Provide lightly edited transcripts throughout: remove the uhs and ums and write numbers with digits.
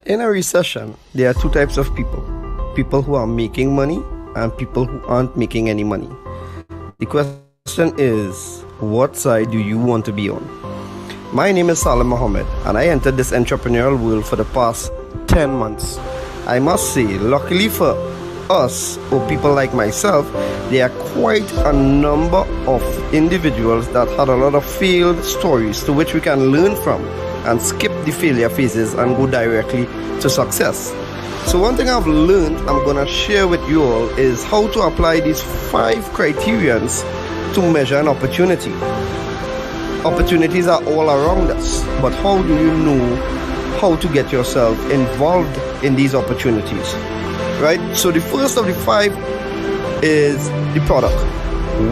In a recession, there are two types of people: people who are making money and people who aren't making any money. The question is, what side do you want to be on? My name is Salim Mohammed, and I entered this entrepreneurial world for the past 10 months. I must say, luckily for us, or people like myself, there are quite a number of individuals that had a lot of failed stories to which we can learn from and skip the failure phases and go directly to success. So one thing I've learned I'm gonna share with you all is how to apply these 5 criterions to measure an opportunity. Opportunities are all around us, but how do you know how to get yourself involved in these opportunities? Right? So the first of the 5 is the product.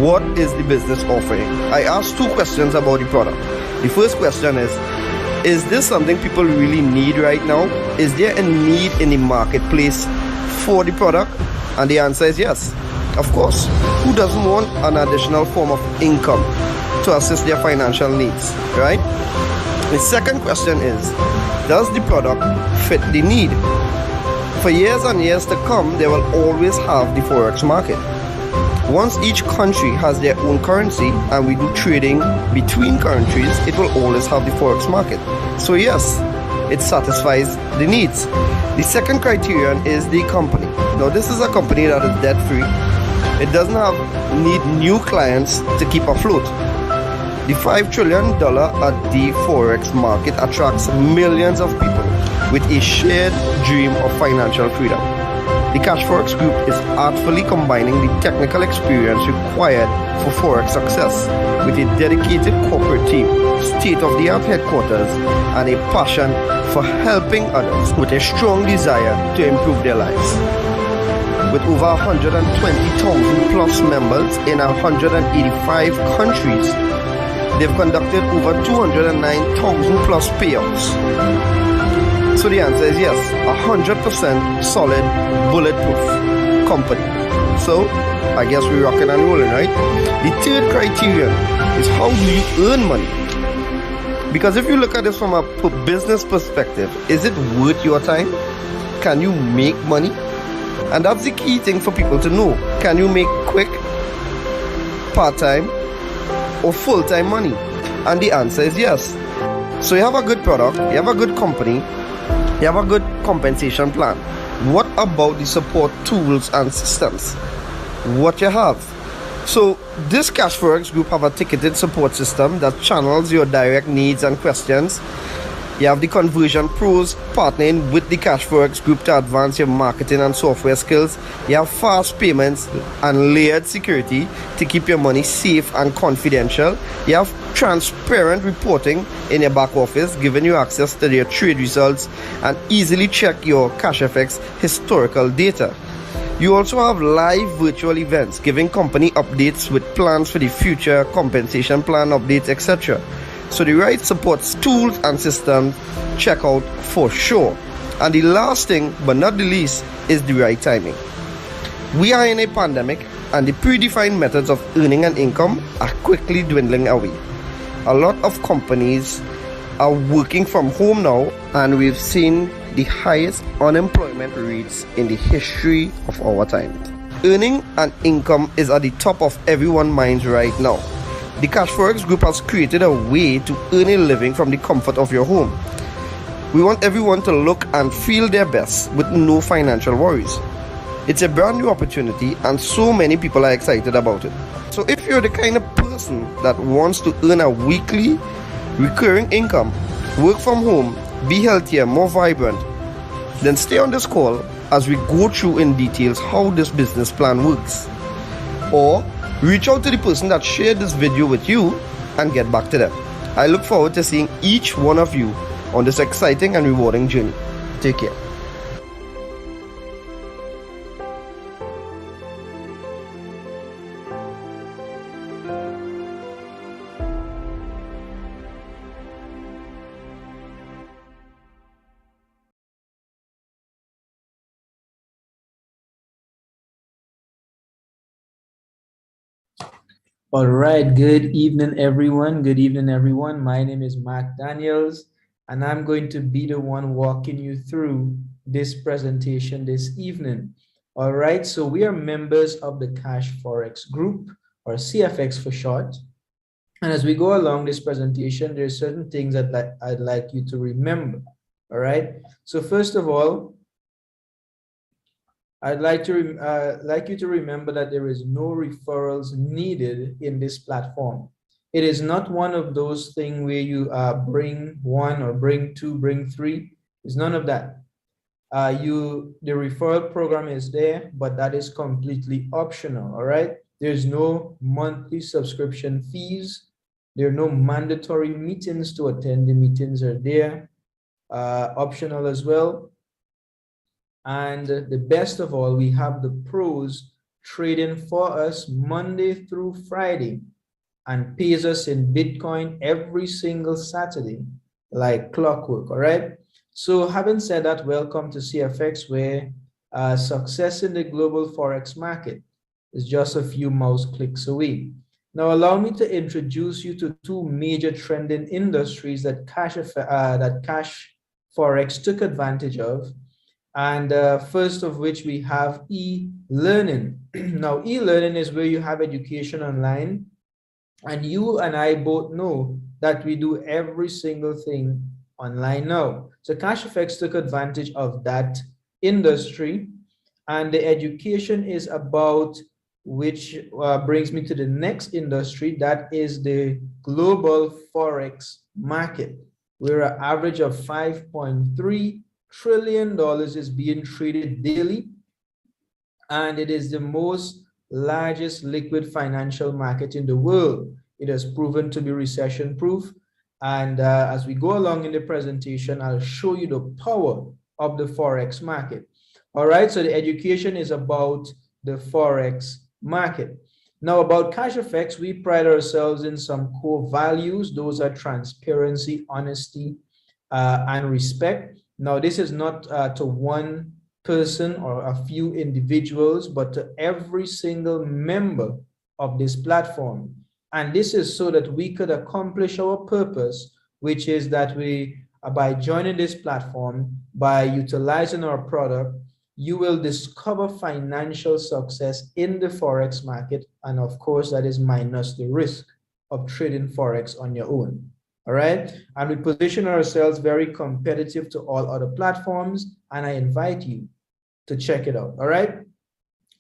What is the business offering? I asked 2 questions about the product. The first question is this something people really need right now? Is there a need in the marketplace for the product? And the answer is yes. Of course. Who doesn't want an additional form of income to assist their financial needs, right? The second question is, does the product fit the need? For years and years to come, they will always have the Forex market. Once each country has their own currency and we do trading between countries, it will always have the Forex market. So yes, it satisfies the needs. The second criterion is the company. Now this is a company that is debt free. It doesn't need new clients to keep afloat. The $5 trillion a day Forex market attracts millions of people with a shared dream of financial freedom. The CASHFX group is artfully combining the technical experience required for Forex success with a dedicated corporate team, state-of-the-art headquarters, and a passion for helping others with a strong desire to improve their lives. With over 120,000 plus members in 185 countries, they've conducted over 209,000 plus payouts. So the answer is yes, 100% solid, bulletproof company. So I guess we're rocking and rolling, right? The third criterion is, how do you earn money? Because if you look at this from a business perspective, is it worth your time? Can you make money? And that's the key thing for people to know. Can you make quick, part-time, or full-time money? And the answer is yes. So you have a good product, you have a good company, you have a good compensation plan. What about the support tools and systems? What you have? So this CASHFX group have a ticketed support system that channels your direct needs and questions. You have the conversion pros partnering with the CASHFX group to advance your marketing and software skills. You have fast payments and layered security to keep your money safe and confidential. You have transparent reporting in your back office, giving you access to your trade results and easily check your CASHFX historical data. You also have live virtual events, giving company updates with plans for the future, compensation plan updates, etc. So the right support tools and systems, check out for sure. And the last thing, but not the least, is the right timing. We are in a pandemic, and the predefined methods of earning an income are quickly dwindling away. A lot of companies are working from home now, and we've seen the highest unemployment rates in the history of our time. Earning an income is at the top of everyone's minds right now. The CASHFX group has created a way to earn a living from the comfort of your home. We want everyone to look and feel their best with no financial worries. It's a brand new opportunity and so many people are excited about it. So if you're the kind of person that wants to earn a weekly recurring income, work from home, be healthier, more vibrant, then stay on this call as we go through in details how this business plan works. Or reach out to the person that shared this video with you and get back to them. I look forward to seeing each one of you on this exciting and rewarding journey. Take care. All right, good evening, everyone. Good evening, everyone. My name is Mark Daniels, and I'm going to be the one walking you through this presentation this evening. All right, so we are members of the CASHFX group, or CFX for short. And as we go along this presentation, there's certain things that I'd like you to remember. All right, so first of all, I'd like you to remember that there is no referrals needed in this platform. It is not one of those things where you bring one or bring two, bring three. It's none of that. The referral program is there, but that is completely optional. All right. There's no monthly subscription fees. There are no mandatory meetings to attend. The meetings are there, optional as well. And the best of all, we have the pros trading for us Monday through Friday and pays us in Bitcoin every single Saturday, like clockwork. All right. So having said that, welcome to CFX, where success in the global Forex market is just a few mouse clicks away. Now, allow me to introduce you to two major trending industries that Cash Forex took advantage of. And first of which we have e-learning. Now, e-learning is where you have education online. And you and I both know that we do every single thing online now. So CASHFX took advantage of that industry. And the education is about, which brings me to the next industry, that is the global Forex market, where an average of $5.3 trillion is being traded daily, and it is the most largest liquid financial market in the world. It has proven to be recession proof, and as we go along in the presentation, I'll show you the power of the Forex market. All right, so the education is about the Forex market. Now, about CASHFX, we pride ourselves in some core values. Those are transparency, honesty, and respect. Now, this is not to one person or a few individuals, but to every single member of this platform. And this is so that we could accomplish our purpose, which is that we, by joining this platform, by utilizing our product, you will discover financial success in the Forex market. And of course, that is minus the risk of trading Forex on your own. All right. And we position ourselves very competitive to all other platforms. And I invite you to check it out. All right.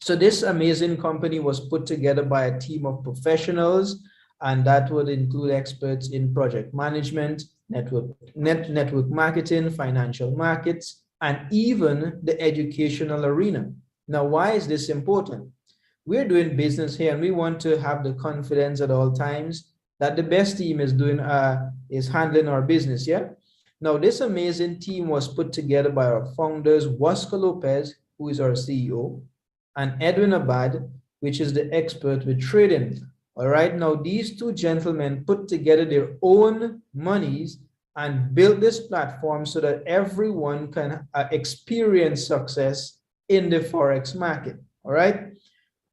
So this amazing company was put together by a team of professionals, and that would include experts in project management, network marketing, financial markets, and even the educational arena. Now, why is this important? We're doing business here, and we want to have the confidence at all times that the best team is handling our business. Yeah. Now, this amazing team was put together by our founders, Wasco Lopez, who is our CEO, and Edwin Abad, which is the expert with trading. All right. Now, these two gentlemen put together their own monies and built this platform so that everyone can experience success in the Forex market. All right.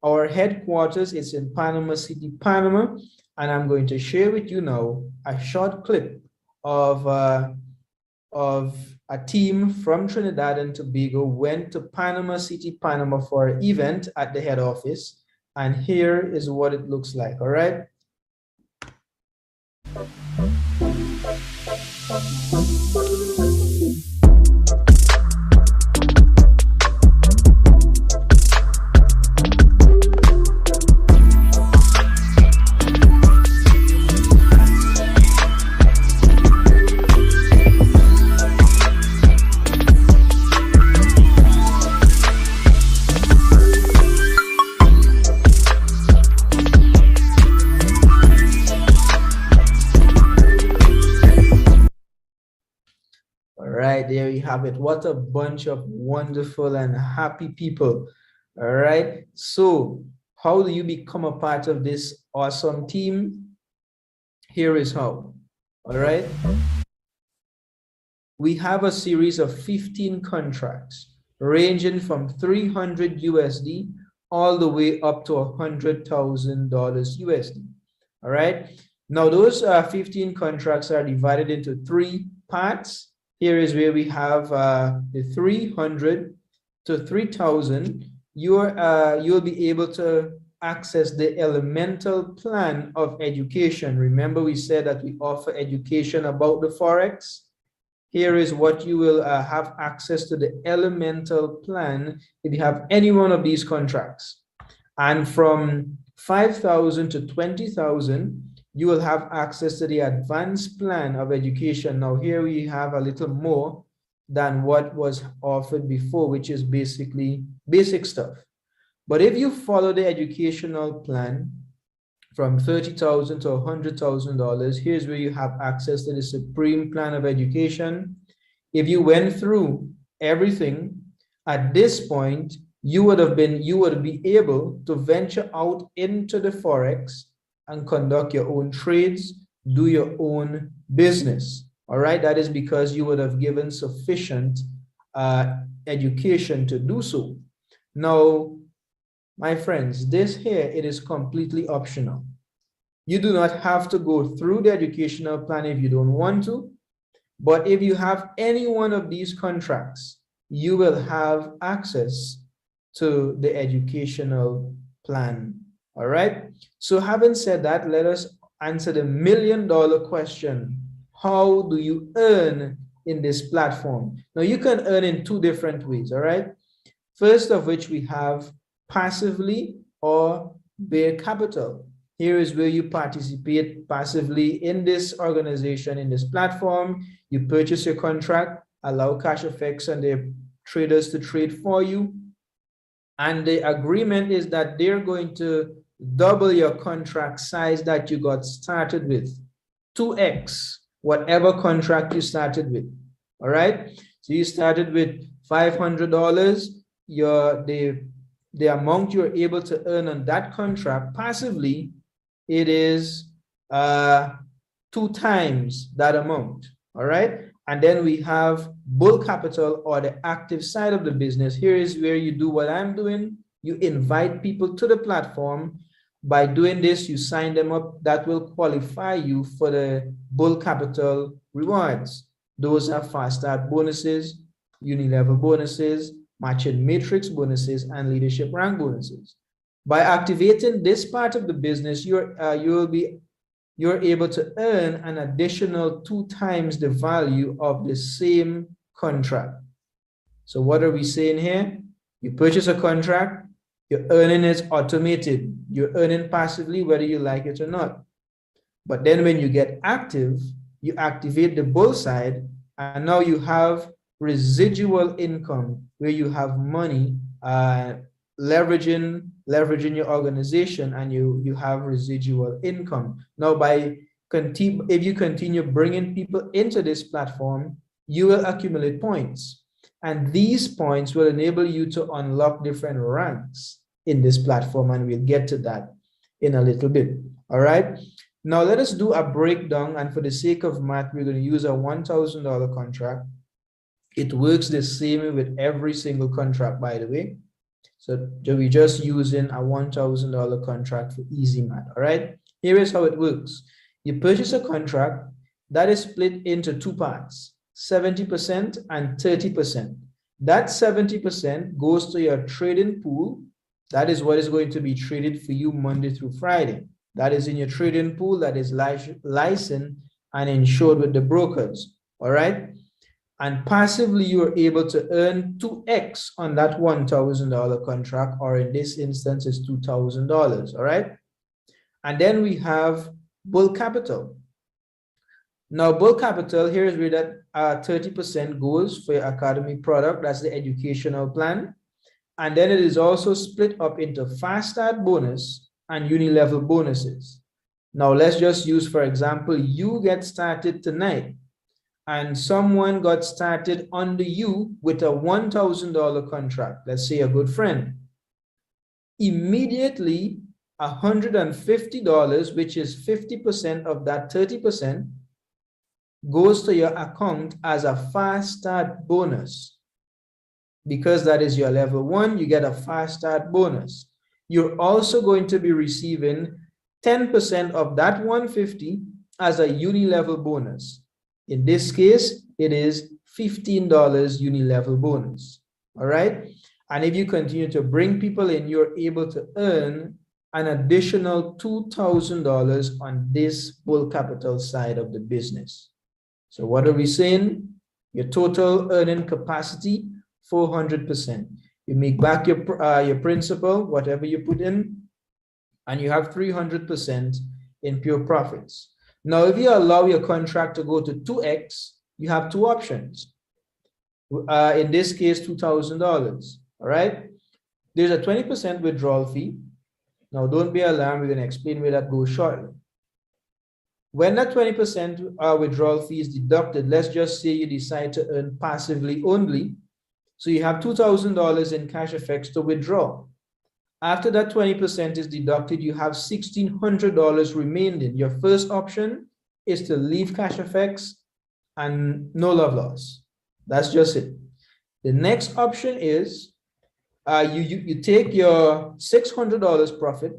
Our headquarters is in Panama City, Panama. And I'm going to share with you now a short clip of a team from Trinidad and Tobago went to Panama City, Panama for an event at the head office. And here is what it looks like. All right. There you have it. What a bunch of wonderful and happy people. All right. So how do you become a part of this awesome team? Here is how. All right. We have a series of 15 contracts ranging from 300 USD all the way up to $100,000 USD. All right. Now those 15 contracts are divided into 3 parts, here is where we have the 300 to 3,000. You'll be able to access the elemental plan of education. Remember, we said that we offer education about the Forex. Here is what you will have access to, the elemental plan if you have any one of these contracts. And from 5,000 to 20,000, you will have access to the advanced plan of education. Now here we have a little more than what was offered before, which is basically basic stuff. But if you follow the educational plan from $30,000 to $100,000, here's where you have access to the supreme plan of education. If you went through everything at this point, you would be able to venture out into the Forex and conduct your own trades, do your own business. All right, that is because you would have given sufficient education to do so. Now, my friends, this here, it is completely optional. You do not have to go through the educational plan if you don't want to, but if you have any one of these contracts, you will have access to the educational plan. All right. So having said that, let us answer the million-dollar question. How do you earn in this platform? Now you can earn in two different ways. All right. First of which we have passively or bare capital. Here is where you participate passively in this organization, in this platform. You purchase your contract, allow CASHFX and their traders to trade for you. And the agreement is that they're going to double your contract size that you got started with, 2x, whatever contract you started with. All right. So you started with $500. The amount you're able to earn on that contract passively, it is 2 times that amount. All right. And then we have bull capital, or the active side of the business. Here is where you do what I'm doing. You invite people to the platform. By doing this, you sign them up. That will qualify you for the bull capital rewards. Those are fast start bonuses, uni-level bonuses, matching matrix bonuses, and leadership rank bonuses. By activating this part of the business, you're able to earn an additional 2 times the value of the same contract. So what are we saying here? You purchase a contract, your earning is automated. You're earning passively whether you like it or not. But then when you get active, you activate the bull side, and now you have residual income where you have money leveraging your organization, and you have residual income. Now, if you continue bringing people into this platform, you will accumulate points, and these points will enable you to unlock different ranks in this platform, and we'll get to that in a little bit. All right. Now let us do a breakdown, and for the sake of math, we're going to use a $1,000 contract. It works the same with every single contract, by the way. So we're just using a $1,000 contract for easy math. All right. Here is how it works. You purchase a contract that is split into 2 parts, 70% and 30%. That 70% goes to your trading pool. That is what is going to be traded for you Monday through Friday. That is in your trading pool that is licensed and insured with the brokers. All right. And passively, you are able to earn 2x on that $1,000 contract, or in this instance, is $2,000. All right. And then we have bull capital. Now, bull capital, here is where that 30% goes for your academy product. That's the educational plan. And then it is also split up into fast start bonus and uni-level bonuses. Now, let's just use, for example, you get started tonight, and someone got started under you with a $1,000 contract, let's say a good friend. Immediately, $150, which is 50% of that 30%, goes to your account as a fast start bonus. Because that is your level 1, you get a fast start bonus. You're also going to be receiving 10% of that $150 as a uni-level bonus. In this case, it is $15 uni-level bonus. All right. And if you continue to bring people in, you're able to earn an additional $2,000 on this bull capital side of the business. So what are we saying? Your total earning capacity, 400%. You make back your principal, whatever you put in, and you have 300% in pure profits. Now, if you allow your contract to go to 2x, you have two options. In this case, $2,000. All right. There's a 20% withdrawal fee. Now, don't be alarmed. We're going to explain where that goes shortly. When that 20% withdrawal fee is deducted, let's just say you decide to earn passively only. So you have $2,000 in CASHFX to withdraw. After that 20% is deducted, you have $1,600 remaining. Your first option is to leave CASHFX and no love loss. That's just it. The next option is you take your $600 profit,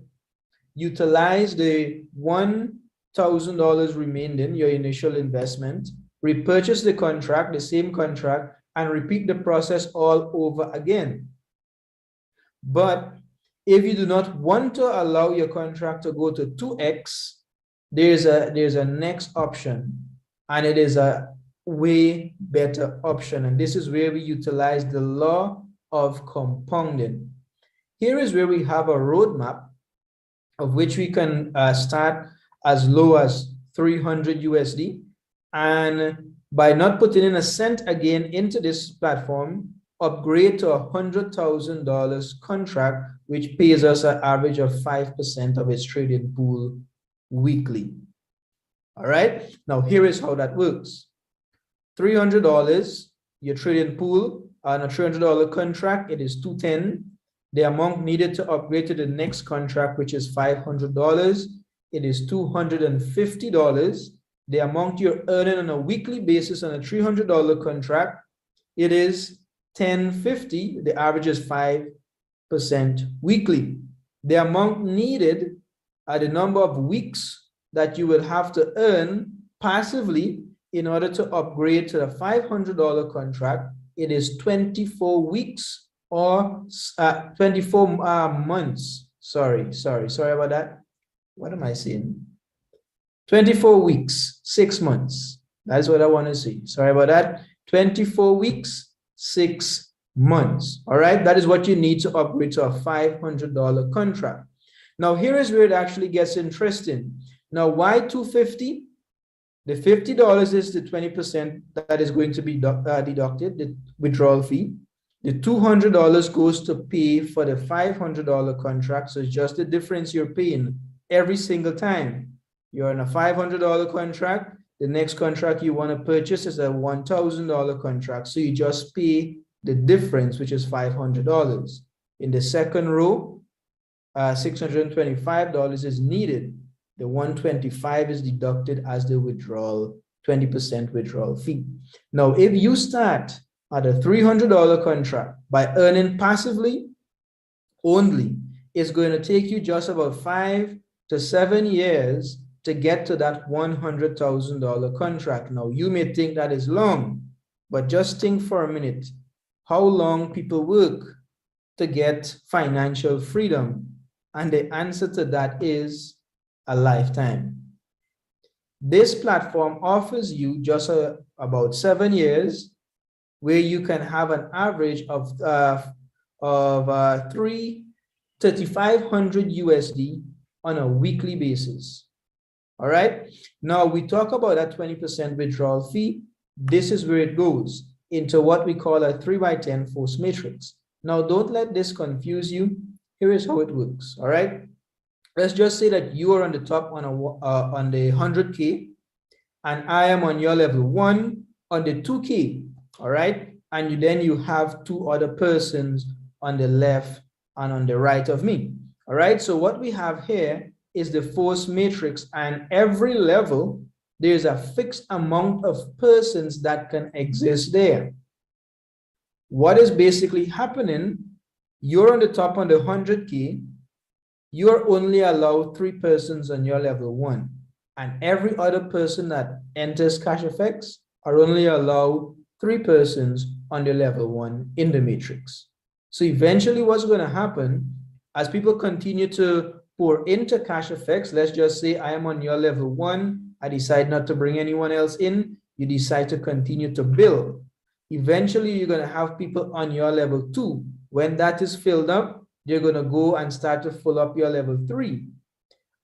utilize the $1,000 remaining, your initial investment, repurchase the contract, the same contract, and repeat the process all over again. But if you do not want to allow your contract to go to 2x, there's a next option, and it is a way better option. And this is where we utilize the law of compounding. Here is where we have a roadmap of which we can start as low as 300 USD. And by not putting in a cent again into this platform, upgrade to $100,000 contract, which pays us an average of 5% of its trading pool weekly. All right. Now, here is how that works. $300, your trading pool on a $300 contract, it is $210. The amount needed to upgrade to the next contract, which is $500, it is $250. The amount you're earning on a weekly basis on a $300 contract, it is $1050. The average is 5% weekly. The amount needed are the number of weeks that you will have to earn passively in order to upgrade to the $500 contract. It is 24 weeks or 24 months. Sorry about that. What am I saying? 24 weeks, 6 months. That's what I want to see. Sorry about that. 24 weeks, 6 months. All right. That is what you need to upgrade to a $500 contract. Now, here is where it actually gets interesting. Now, why $250? The $50 is the 20% that is going to be deducted, the withdrawal fee. The $200 goes to pay for the $500 contract. So it's just the difference you're paying every single time. You're on a $500 contract. The next contract you want to purchase is a $1,000 contract. So you just pay the difference, which is $500. In the second row, $625 is needed. The $125 is deducted as the withdrawal, 20% withdrawal fee. Now, if you start at a $300 contract by earning passively only, it's going to take you just about 5 to 7 years to get to that $100,000 contract. Now, you may think that is long, but just think for a minute how long people work to get financial freedom. And the answer to that is a lifetime. This platform offers you just about 7 years where you can have an average of 3,500 USD on a weekly basis. All right. Now we talk about that 20% withdrawal fee. This is where it goes into what we call a 3x10 force matrix. Now don't let this confuse you. Here is how it works. All right. Let's just say that you are on the top on the 100K and I am on your level 1 on the 2K. All right. And then you have 2 other persons on the left and on the right of me. All right. So what we have here is the force matrix, and every level, there's a fixed amount of persons that can exist there. What is basically happening? You're on the top on the 100K. You're only allowed 3 persons on your level 1. And every other person that enters CASHFX are only allowed 3 persons on the level 1 in the matrix. So eventually what's going to happen as people continue to pour into CASHFX, let's just say I am on your level 1, I decide not to bring anyone else in, you decide to continue to build. Eventually you're going to have people on your level 2. When that is filled up, you're going to go and start to fill up your level 3.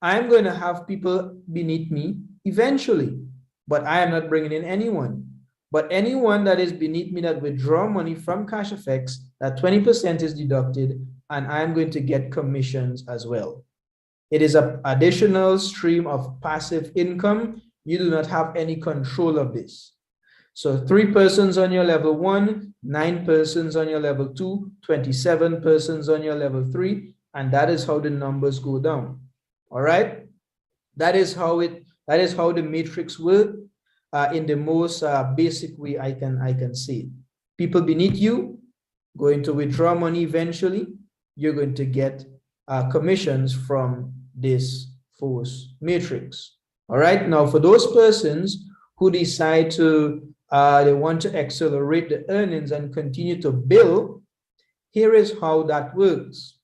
I'm going to have people beneath me eventually, but I am not bringing in anyone. But anyone that is beneath me that withdraw money from CASHFX, that 20% is deducted, and I'm going to get commissions as well. It is an additional stream of passive income. You do not have any control of this. So 3 persons on your level 1, 9 persons on your level 2, 27 persons on your level 3, and that is how the numbers go down. All right, that is how the matrix works in the most basic way I can say it. People beneath you going to withdraw money eventually. You're going to get commissions from this force matrix. All right, now for those persons who decide to they want to accelerate the earnings and continue to build, here is how that works.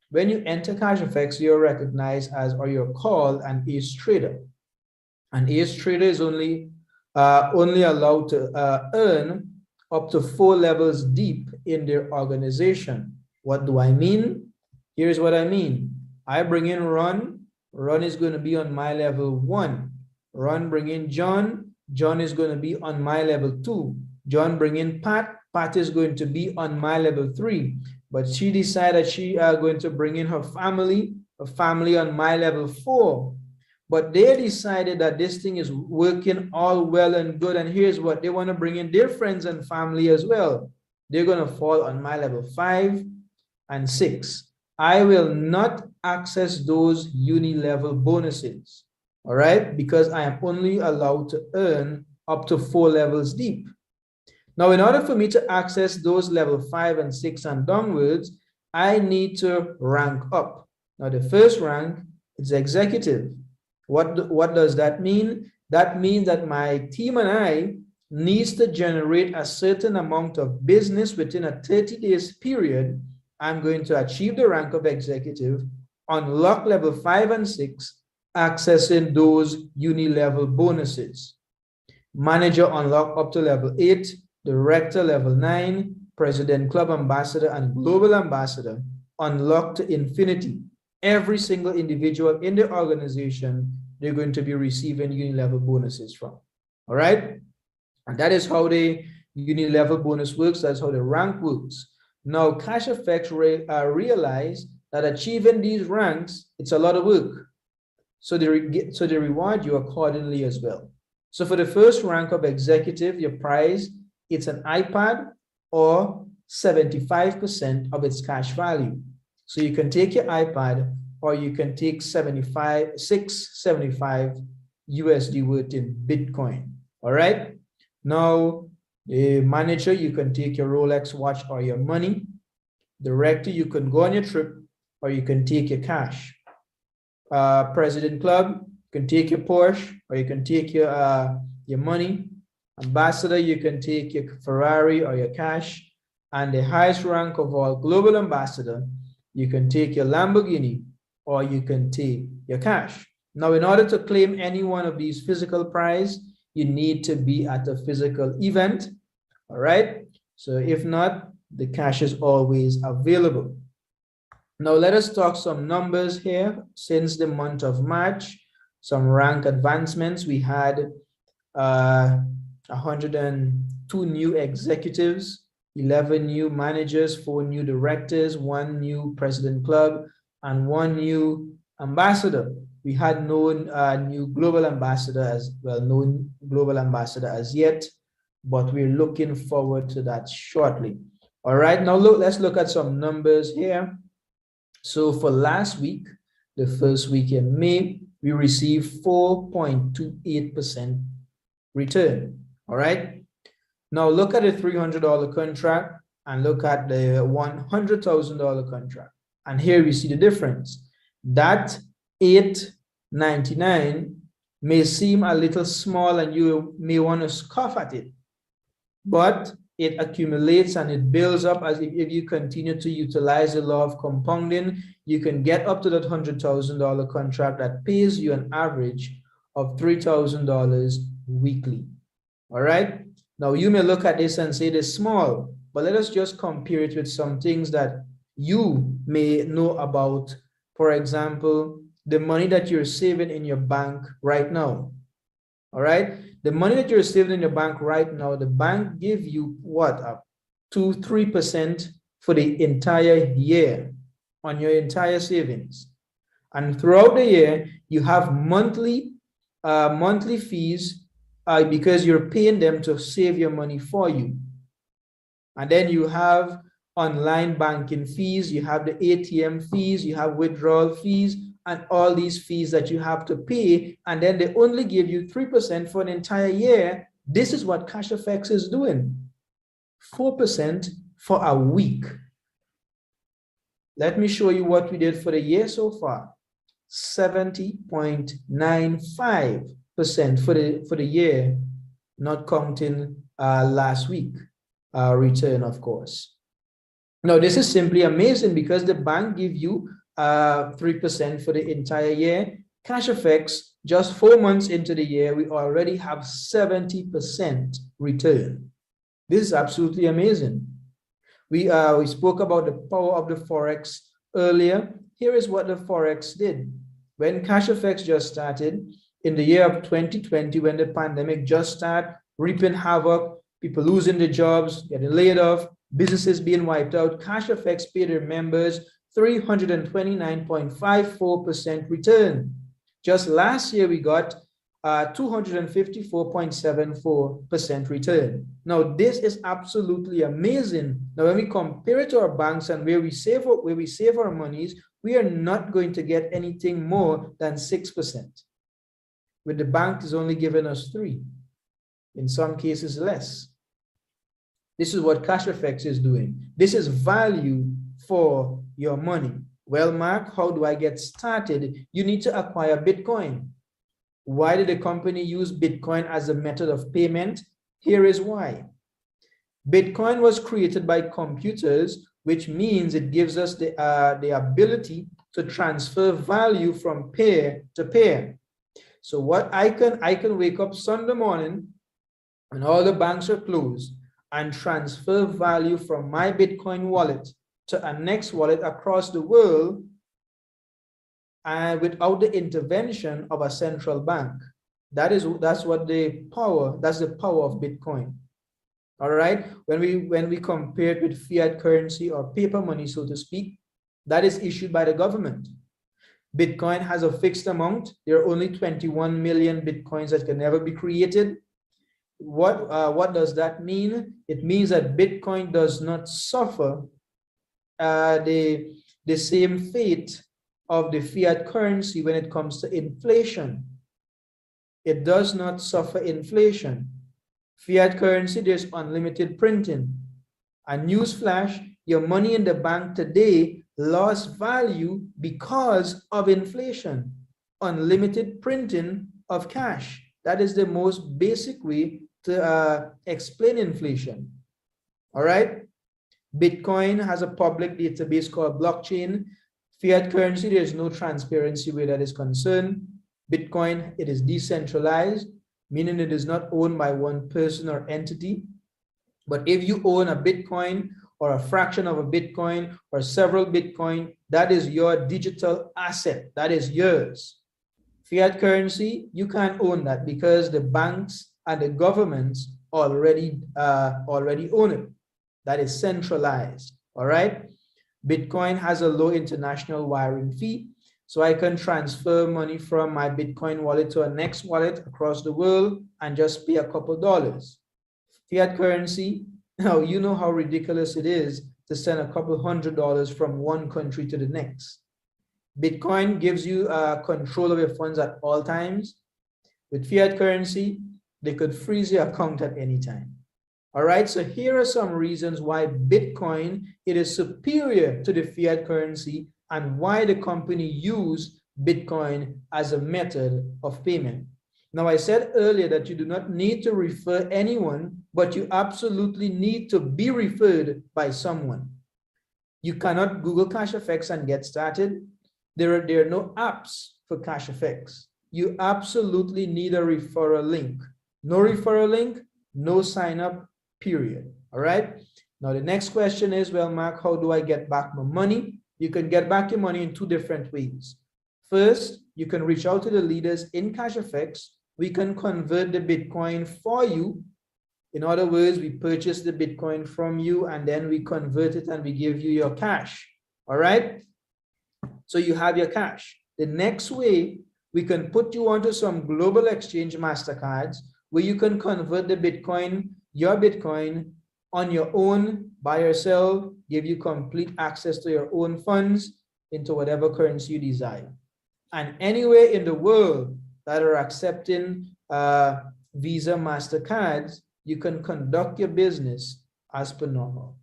When you enter CASHFX, you're recognized as, or you're called an ace trader. An ace trader is only allowed to earn up to 4 levels deep in their organization. What do I mean? Here's what I mean. I bring in Ron. Ron is going to be on my level 1. Ron bring in John. John is going to be on my level 2. John bring in Pat. Pat is going to be on my level 3. But she decided she are going to bring in her family on my level 4. But they decided that this thing is working all well and good. And here's what they want to bring in their friends and family as well. They're going to fall on my level 5 and 6. I will not access those uni-level bonuses. All right, because I am only allowed to earn up to 4 levels deep. Now, in order for me to access those level 5 and 6 and downwards, I need to rank up. Now, the first rank is executive. What does that mean? That means that my team and I needs to generate a certain amount of business within a 30 days period. I'm going to achieve the rank of executive, unlock level 5 and 6, accessing those uni-level bonuses. Manager unlock up to level 8, director level 9, president, club ambassador, and global ambassador unlock to infinity. Every single individual in the organization, they're going to be receiving uni-level bonuses from. All right? And that is how the uni-level bonus works. That's how the rank works. Now, CASHFX realize that achieving these ranks, it's a lot of work. So they reward you accordingly as well. So for the first rank of executive, your prize, it's an iPad or 75% of its cash value. So you can take your iPad or you can take 675 USD worth in Bitcoin. All right. Now, the manager, you can take your Rolex watch or your money. Director, you can go on your trip or you can take your cash. President Club, you can take your Porsche or you can take your money. Ambassador, you can take your Ferrari or your cash. And the highest rank of all, Global Ambassador, you can take your Lamborghini or you can take your cash. Now, in order to claim any one of these physical prize, you need to be at a physical event. All right. So if not, the cash is always available. Now, let us talk some numbers here. Since the month of March, some rank advancements. We had 102 new executives, 11 new managers, 4 new directors, 1 new president club, and 1 new ambassador. We had no new global ambassador as well, no global ambassador as yet, but we're looking forward to that shortly. All right, now let's look at some numbers here. So for last week, the first week in May, we received 4.28% return. All right. Now look at the $300 contract and look at the $100,000 contract. And here we see the difference. That $899 may seem a little small and you may want to scoff at it, but it accumulates and it builds up. As if you continue to utilize the law of compounding, you can get up to that $100,000 contract that pays you an average of $3,000 weekly. All right. Now you may look at this and say it is small, but let us just compare it with some things that you may know about. For example, the money that you're saving in your bank right now. All right. The money that you're saving in your bank right now, the bank give you what, up to 3% for the entire year on your entire savings. And throughout the year, you have monthly fees because you're paying them to save your money for you. And then you have online banking fees, you have the ATM fees, you have withdrawal fees, and all these fees that you have to pay, and then they only give you 3% for an entire year. This is what CASHFX is doing. 4% for a week. Let me show you what we did for the year so far. 70.95% for the year, not counting last week return, of course. Now, this is simply amazing because the bank give you 3% for the entire year. CASHFX, just 4 months into the year, we already have 70% return. This is absolutely amazing. We spoke about the power of the Forex earlier. Here is what the Forex did. When CASHFX just started in the year of 2020, when the pandemic just started reaping havoc, people losing their jobs, getting laid off, businesses being wiped out, CASHFX paid their members 329.54% return. Just last year, we got 254.74% return. Now, this is absolutely amazing. Now, when we compare it to our banks and where we save our monies, we are not going to get anything more than 6%. With the bank is only giving us 3%, in some cases less. This is what CASHFX is doing. This is value for your money. Well, Mark, how do I get started? You need to acquire Bitcoin. Why did the company use Bitcoin as a method of payment? Here is why. Bitcoin was created by computers, which means it gives us the ability to transfer value from pair to pair. So what I can wake up Sunday morning and all the banks are closed and transfer value from my Bitcoin wallet to a next wallet across the world and without the intervention of a central bank. That's the power of Bitcoin. All right. When we compare it with fiat currency or paper money, so to speak, that is issued by the government. Bitcoin has a fixed amount. There are only 21 million Bitcoins that can never be created. What does that mean? It means that Bitcoin does not suffer the same fate of the fiat currency when it comes to inflation. It does not suffer inflation. Fiat currency, there's unlimited printing. A newsflash, your money in the bank today lost value because of inflation. Unlimited printing of cash. That is the most basic way to explain inflation. All right. Bitcoin has a public database called blockchain. Fiat currency, there's no transparency where that is concerned. Bitcoin, it is decentralized, meaning it is not owned by one person or entity. But if you own a Bitcoin or a fraction of a Bitcoin or several Bitcoin, that is your digital asset. That is yours. Fiat currency, you can't own that because the banks and the governments already own it. That is centralized. All right. Bitcoin has a low international wiring fee. So I can transfer money from my Bitcoin wallet to a next wallet across the world and just pay a couple dollars. Fiat currency, now you know how ridiculous it is to send a couple $100 from one country to the next. Bitcoin gives you control of your funds at all times. With fiat currency, they could freeze your account at any time. All right, so here are some reasons why Bitcoin, it is superior to the fiat currency and why the company used Bitcoin as a method of payment. Now, I said earlier that you do not need to refer anyone, but you absolutely need to be referred by someone. You cannot Google CASHFX and get started. There are no apps for CASHFX. You absolutely need a referral link. No referral link, no sign up, period. All right. Now, the next question is, well, Mark, how do I get back my money? You can get back your money in two different ways. First, you can reach out to the leaders in CASHFX. We can convert the Bitcoin for you. In other words, we purchase the Bitcoin from you and then we convert it and we give you your cash. All right. So you have your cash. The next way, we can put you onto some global exchange MasterCards where you can convert the Bitcoin, your Bitcoin, on your own, buy or sell, give you complete access to your own funds into whatever currency you desire. And anywhere in the world that are accepting Visa, MasterCards, you can conduct your business as per normal.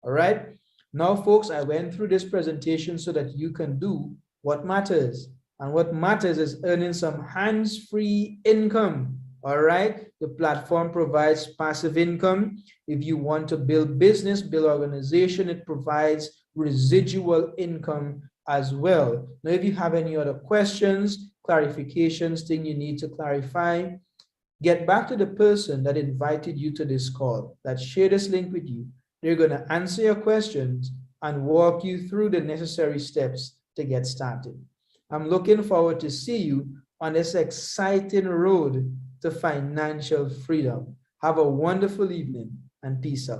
All right. Now, folks, I went through this presentation so that you can do what matters. And what matters is earning some hands-free income. All right. The platform provides passive income. If you want to build business, build organization, it provides residual income as well. Now, if you have any other questions, clarifications, things you need to clarify, get back to the person that invited you to this call, that shared this link with you. They're going to answer your questions and walk you through the necessary steps to get started. I'm looking forward to see you on this exciting road to financial freedom. Have a wonderful evening and peace out.